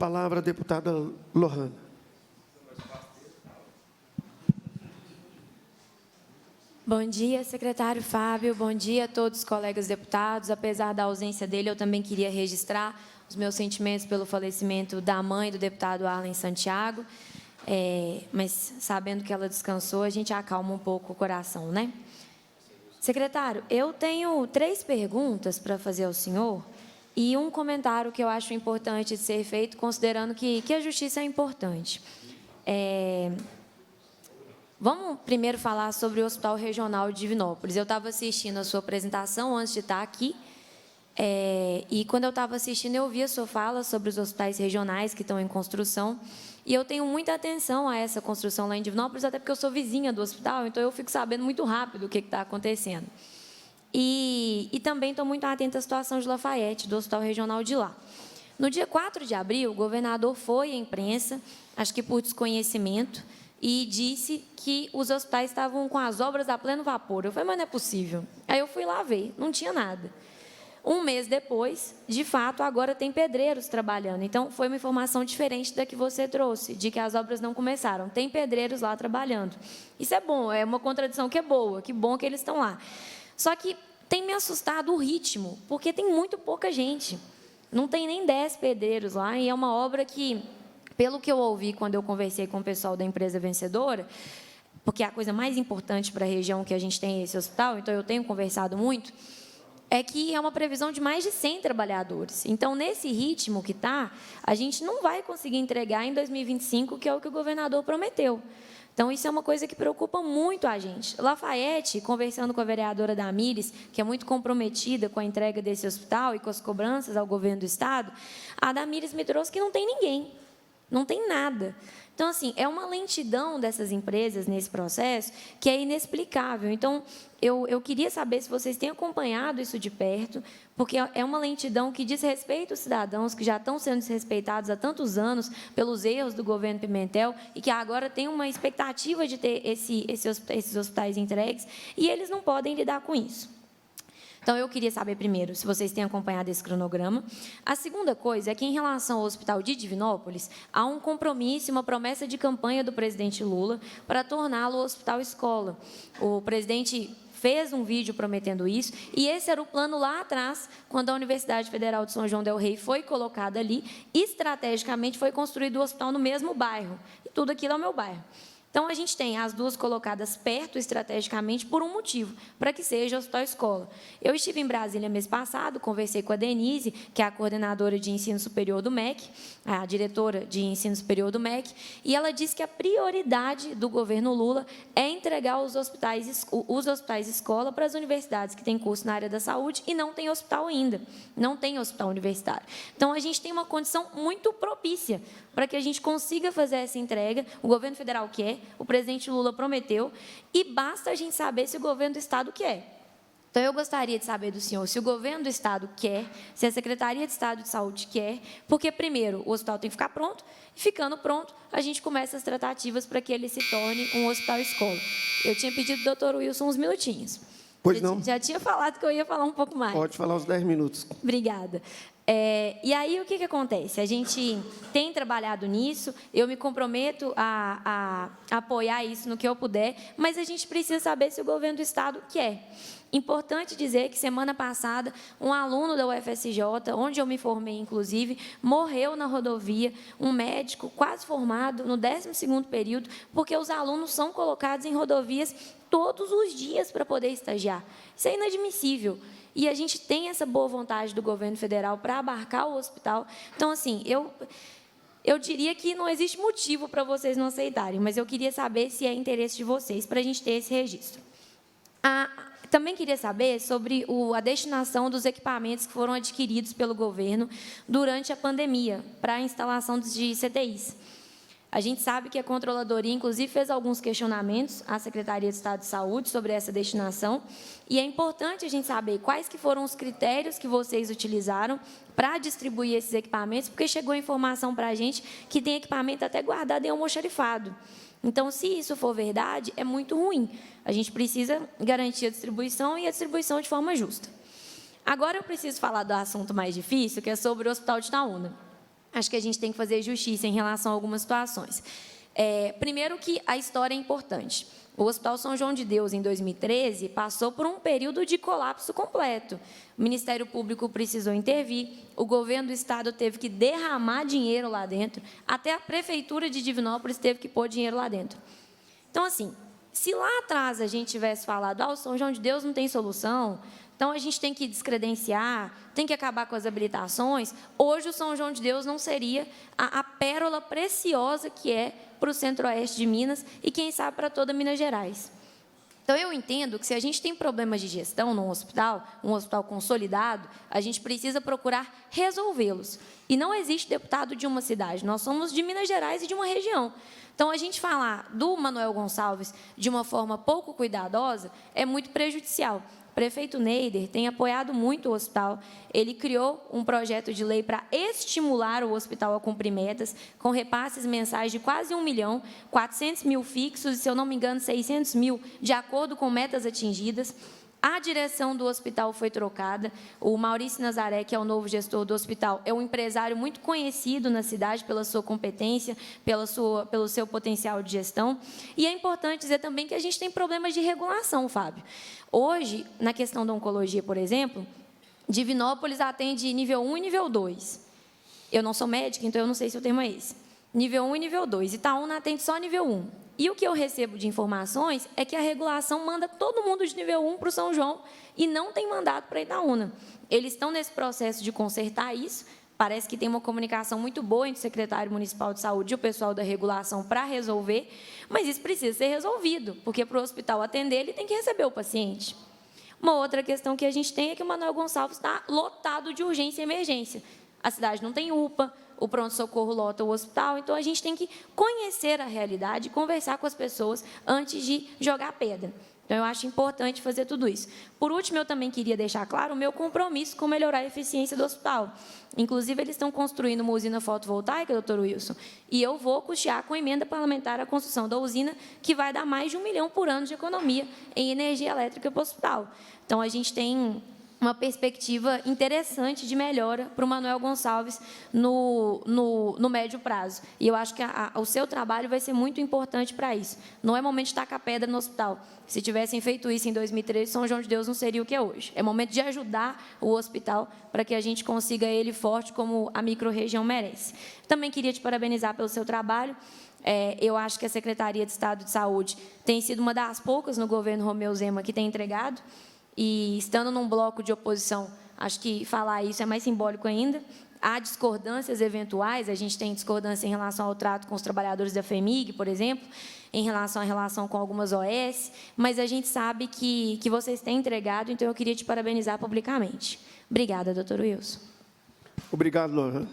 palavra a deputada Lohana. Bom dia, secretário Fábio. Bom dia a todos os colegas deputados. Apesar da ausência dele, eu também queria registrar os meus sentimentos pelo falecimento da mãe do deputado Arlen Santiago. Mas, sabendo que ela descansou, a gente acalma um pouco o coração, né? Secretário, eu tenho 3 perguntas para fazer ao senhor e um comentário que eu acho importante de ser feito, considerando que a justiça é importante. Vamos primeiro falar sobre o Hospital Regional de Divinópolis. Eu estava assistindo a sua apresentação antes de estar aqui, e quando eu estava assistindo, eu vi a sua fala sobre os hospitais regionais que estão em construção, e eu tenho muita atenção a essa construção lá em Divinópolis, até porque eu sou vizinha do hospital, então eu fico sabendo muito rápido o que está acontecendo. E também estou muito atenta à situação de Lafayette, do Hospital Regional de lá. No dia 4 de abril, o governador foi à imprensa, acho que por desconhecimento, e disse que os hospitais estavam com as obras a pleno vapor. Eu falei, mas não é possível. Aí eu fui lá ver, não tinha nada. Um mês depois, de fato, agora tem pedreiros trabalhando. Então, foi uma informação diferente da que você trouxe, de que as obras não começaram. Tem pedreiros lá trabalhando. Isso é bom, é uma contradição que é boa, que bom que eles estão lá. Só que tem me assustado o ritmo, porque tem muito pouca gente. Não tem nem 10 pedreiros lá, e é uma obra que, pelo que eu ouvi quando eu conversei com o pessoal da empresa vencedora, porque a coisa mais importante para a região que a gente tem é esse hospital, então eu tenho conversado muito, é que é uma previsão de mais de 100 trabalhadores. Então, nesse ritmo que está, a gente não vai conseguir entregar em 2025, que é o que o governador prometeu. Então, isso é uma coisa que preocupa muito a gente. Lafayette, conversando com a vereadora Damires, que é muito comprometida com a entrega desse hospital e com as cobranças ao governo do Estado, a Damires me trouxe que não tem ninguém, não tem nada. Então, assim, é uma lentidão dessas empresas nesse processo que é inexplicável. Então, eu queria saber se vocês têm acompanhado isso de perto, porque é uma lentidão que diz respeito aos cidadãos que já estão sendo desrespeitados há tantos anos pelos erros do governo Pimentel e que agora tem uma expectativa de ter esses hospitais entregues e eles não podem lidar com isso. Então, eu queria saber, primeiro, se vocês têm acompanhado esse cronograma. A segunda coisa é que, em relação ao Hospital de Divinópolis, há um compromisso e uma promessa de campanha do presidente Lula para torná-lo hospital escola. O presidente fez um vídeo prometendo isso, e esse era o plano lá atrás, quando a Universidade Federal de São João del Rei foi colocada ali, estrategicamente foi construído o hospital no mesmo bairro, e tudo aquilo é o meu bairro. Então, a gente tem as duas colocadas perto estrategicamente por um motivo, para que seja hospital escola. Eu estive em Brasília mês passado, conversei com a Denise, que é a coordenadora de ensino superior do MEC, a diretora de ensino superior do MEC, e ela disse que a prioridade do governo Lula é entregar os hospitais escola para as universidades que têm curso na área da saúde e não tem hospital ainda, não tem hospital universitário. Então, a gente tem uma condição muito propícia para que a gente consiga fazer essa entrega. O governo federal quer, o presidente Lula prometeu, e basta a gente saber se o governo do Estado quer. Então, eu gostaria de saber do senhor se o governo do Estado quer, se a Secretaria de Estado de Saúde quer, porque, primeiro, o hospital tem que ficar pronto, e, ficando pronto, a gente começa as tratativas para que ele se torne um hospital-escola. Eu tinha pedido ao doutor Wilson uns minutinhos. Pois não. Já tinha falado que eu ia falar um pouco mais. Pode falar uns 10 minutos. Obrigada. E aí, o que acontece? A gente tem trabalhado nisso, eu me comprometo a apoiar isso no que eu puder, mas a gente precisa saber se o governo do Estado quer. Importante dizer que, semana passada, um aluno da UFSJ, onde eu me formei, inclusive, morreu na rodovia, um médico quase formado, no 12º período, porque os alunos são colocados em rodovias todos os dias para poder estagiar. Isso é inadmissível. E a gente tem essa boa vontade do governo federal para abarcar o hospital. Então, assim, eu diria que não existe motivo para vocês não aceitarem, mas eu queria saber se é interesse de vocês para a gente ter esse registro. Também queria saber sobre a destinação dos equipamentos que foram adquiridos pelo governo durante a pandemia para a instalação de CTIs. A gente sabe que a Controladoria, inclusive, fez alguns questionamentos à Secretaria de Estado de Saúde sobre essa destinação, e é importante a gente saber quais que foram os critérios que vocês utilizaram para distribuir esses equipamentos, porque chegou informação para a gente que tem equipamento até guardado em almoxarifado. Então, se isso for verdade, é muito ruim. A gente precisa garantir a distribuição e a distribuição de forma justa. Agora, eu preciso falar do assunto mais difícil, que é sobre o Hospital de Itaúna. acho que a gente tem que fazer justiça em relação a algumas situações. Primeiro que a história é importante. O Hospital São João de Deus, em 2013, passou por um período de colapso completo. O Ministério Público precisou intervir, o governo do Estado teve que derramar dinheiro lá dentro, até a Prefeitura de Divinópolis teve que pôr dinheiro lá dentro. Então, assim, se lá atrás a gente tivesse falado, o São João de Deus não tem solução, então a gente tem que descredenciar, tem que acabar com as habilitações, hoje o São João de Deus não seria a pérola preciosa que é para o centro-oeste de Minas e, quem sabe, para toda Minas Gerais. Então, eu entendo que, se a gente tem problemas de gestão num hospital, um hospital consolidado, a gente precisa procurar resolvê-los. E não existe deputado de uma cidade, nós somos de Minas Gerais e de uma região. Então, a gente falar do Manoel Gonçalves de uma forma pouco cuidadosa é muito prejudicial. O prefeito Neider tem apoiado muito o hospital. Ele criou um projeto de lei para estimular o hospital a cumprir metas, com repasses mensais de quase 1 milhão, 400 mil fixos e, se eu não me engano, 600 mil, de acordo com metas atingidas. A direção do hospital foi trocada. O Maurício Nazaré, que é o novo gestor do hospital, é um empresário muito conhecido na cidade pela sua competência, pelo seu potencial de gestão. E é importante dizer também que a gente tem problemas de regulação, Fábio. Hoje, na questão da oncologia, por exemplo, Divinópolis atende nível 1 e nível 2. Eu não sou médica, então eu não sei se o termo é esse. Nível 1 e nível 2. Itaúna atende só nível 1. E o que eu recebo de informações é que a regulação manda todo mundo de nível 1 para o São João e não tem mandato para Itaúna. Eles estão nesse processo de consertar isso. Parece que tem uma comunicação muito boa entre o secretário municipal de saúde e o pessoal da regulação para resolver, mas isso precisa ser resolvido, porque para o hospital atender, ele tem que receber o paciente. Uma outra questão que a gente tem é que o Manoel Gonçalves está lotado de urgência e emergência. A cidade não tem UPA, o pronto-socorro lota o hospital, então a gente tem que conhecer a realidade e conversar com as pessoas antes de jogar pedra. Então, eu acho importante fazer tudo isso. Por último, eu também queria deixar claro o meu compromisso com melhorar a eficiência do hospital. Inclusive, eles estão construindo uma usina fotovoltaica, doutor Wilson, e eu vou custear com emenda parlamentar a construção da usina, que vai dar mais de 1 milhão por ano de economia em energia elétrica para o hospital. Então, a gente tem uma perspectiva interessante de melhora para o Manoel Gonçalves no médio prazo. E eu acho que o seu trabalho vai ser muito importante para isso. Não é momento de tacar pedra no hospital. Se tivessem feito isso em 2013, São João de Deus não seria o que é hoje. É momento de ajudar o hospital para que a gente consiga ele forte como a microrregião merece. Também queria te parabenizar pelo seu trabalho. Eu acho que a Secretaria de Estado de Saúde tem sido uma das poucas no governo Romeu Zema que tem entregado. E, estando num bloco de oposição, acho que falar isso é mais simbólico ainda. Há discordâncias eventuais, a gente tem discordância em relação ao trato com os trabalhadores da FEMIG, por exemplo, em relação à relação com algumas OS, mas a gente sabe que vocês têm entregado, então eu queria te parabenizar publicamente. Obrigada, doutor Wilson. Obrigado, Lohane.